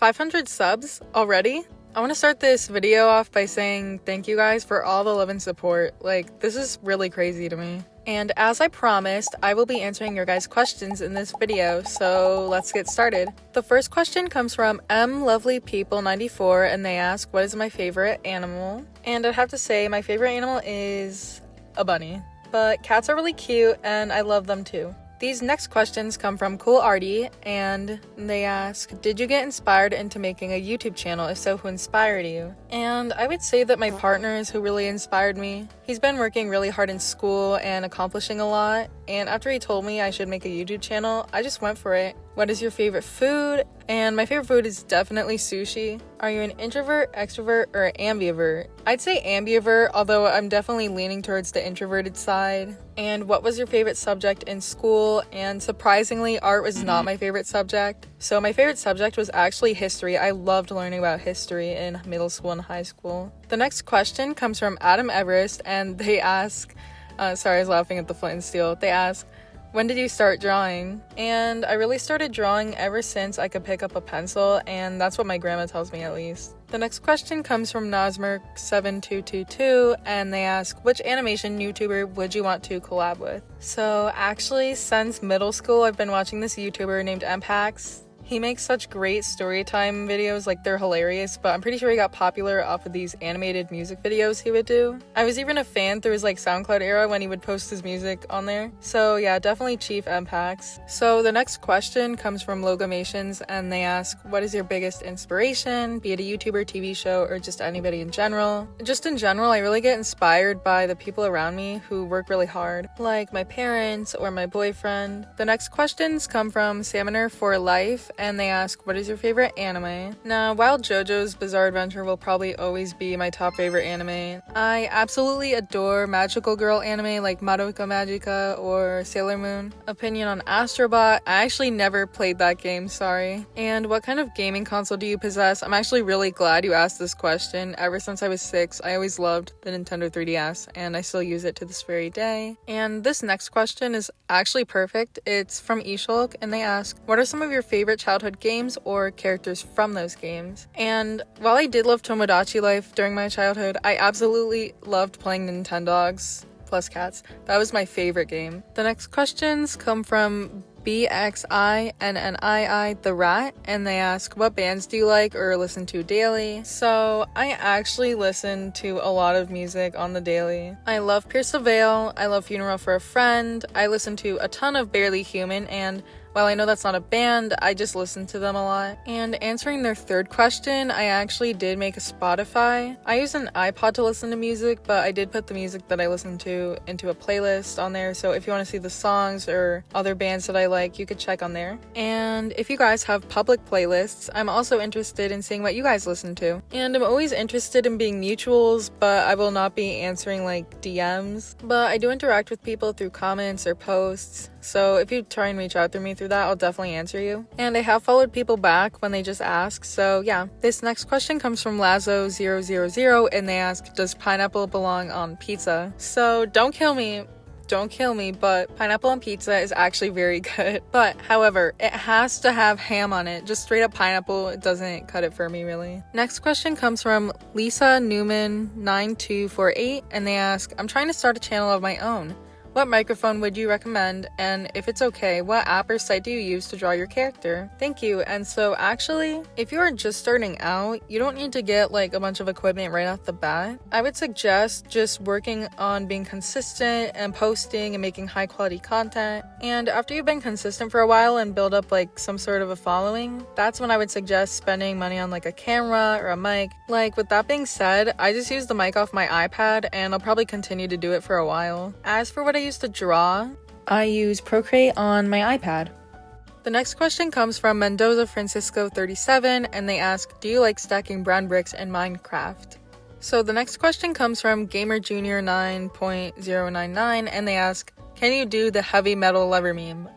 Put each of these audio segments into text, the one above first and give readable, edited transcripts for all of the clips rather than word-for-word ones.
500 subs already? I want to start this video off by saying thank you guys for all the love and support. Like, this is really crazy to me. And as I promised, I will be answering your guys' questions in this video, so let's get started. The first question comes from mlovelypeople94, and they ask, what is my favorite animal? And I'd have to say my favorite animal is a bunny. But cats are really cute, and I love them too. These next questions come from Cool Artie, and they ask, did you get inspired into making a YouTube channel? If so, who inspired you? And I would say that my partner is who really inspired me. He's been working really hard in school and accomplishing a lot, and after he told me I should make a YouTube channel, I just went for it. What is your favorite food? And my favorite food is definitely sushi. Are you an introvert, extrovert, or ambivert? I'd say ambivert, although I'm definitely leaning towards the introverted side. And what was your favorite subject in school? And surprisingly, art was not my favorite subject. So my favorite subject was actually history. I loved learning about history in middle school and high school. The next question comes from Adam Everest, and they ask, sorry, I was laughing at the flint and steel. They ask, when did you start drawing? And I really started drawing ever since I could pick up a pencil, and that's what my grandma tells me at least. The next question comes from Nosmerk7222, and they ask, which animation YouTuber would you want to collab with? So actually, since middle school, I've been watching this YouTuber named Mpax. He makes such great story time videos, like they're hilarious, but I'm pretty sure he got popular off of these animated music videos he would do. I was even a fan through his SoundCloud era when he would post his music on there. So yeah, definitely Chief Mpax. So the next question comes from Logomations, and they ask, what is your biggest inspiration, be it a YouTuber, TV show, or just anybody in general? Just in general, I really get inspired by the people around me who work really hard, like my parents or my boyfriend. The next questions come from Salmoner for Life, and they ask, what is your favorite anime? Now, while JoJo's Bizarre Adventure will probably always be my top favorite anime, I absolutely adore magical girl anime like Madoka Magica or Sailor Moon. Opinion on Astrobot, I actually never played that game, sorry. And what kind of gaming console do you possess? I'm actually really glad you asked this question. Ever since I was 6, I always loved the Nintendo 3DS, and I still use it to this very day. And this next question is actually perfect. It's from Ishulk, and they ask, what are some of your favorite childhood games or characters from those games? And while I did love Tomodachi Life during my childhood, I absolutely loved playing Nintendogs plus cats. That was my favorite game. The next questions come from BXINNII the Rat, and they ask, what bands do you like or listen to daily? So I actually listen to a lot of music on the daily. I love Pierce the Veil, I love Funeral for a Friend, I listen to a ton of Barely Human, and while I know that's not a band, I just listen to them a lot. And answering their third question, I actually did make a Spotify. I use an iPod to listen to music, but I did put the music that I listen to into a playlist on there, so if you want to see the songs or other bands that I like, you could check on there. And if you guys have public playlists, I'm also interested in seeing what you guys listen to. And I'm always interested in being mutuals, but I will not be answering like DMs. But I do interact with people through comments or posts, so if you try and reach out through me through that, I'll definitely answer you. And I have followed people back when they just ask, so yeah. This next question comes from Lazo000, and they ask, does pineapple belong on pizza? So don't kill me, but pineapple on pizza is actually very good. But however, it has to have ham on it. Just straight up pineapple, it doesn't cut it for me really. Next question comes from Lisa Newman 9248, and they ask, I'm trying to start a channel of my own. What microphone would you recommend? And if it's okay, what app or site do you use to draw your character? Thank you. And so actually, if you are just starting out, you don't need to get like a bunch of equipment right off the bat. I would suggest just working on being consistent and posting and making high quality content. And after you've been consistent for a while and build up like some sort of a following, that's when I would suggest spending money on like a camera or a mic. Like, with that being said, I just use the mic off my iPad, and I'll probably continue to do it for a while. As for what I use to draw, I use Procreate on my iPad. The next question comes from Mendoza Francisco 37, and they ask, do you like stacking brown bricks in Minecraft? So the next question comes from Gamer Junior 9.099, and they ask, can you do the heavy metal lever meme?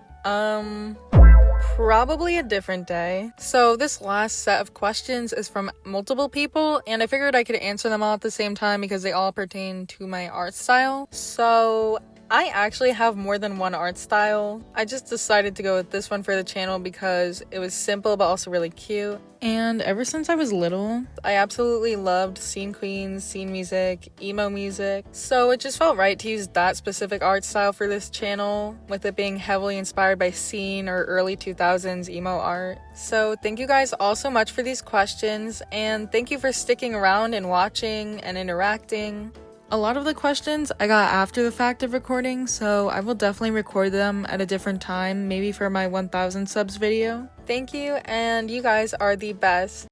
Probably a different day. So this last set of questions is from multiple people, and I figured I could answer them all at the same time because they all pertain to my art style. So I actually have more than one art style. I just decided to go with this one for the channel because it was simple but also really cute. And ever since I was little, I absolutely loved scene queens, scene music, emo music. So it just felt right to use that specific art style for this channel, with it being heavily inspired by scene or early 2000s emo art. So thank you guys all so much for these questions, and thank you for sticking around and watching and interacting. A lot of the questions I got after the fact of recording, so I will definitely record them at a different time, maybe for my 1000 subs video. Thank you, and you guys are the best.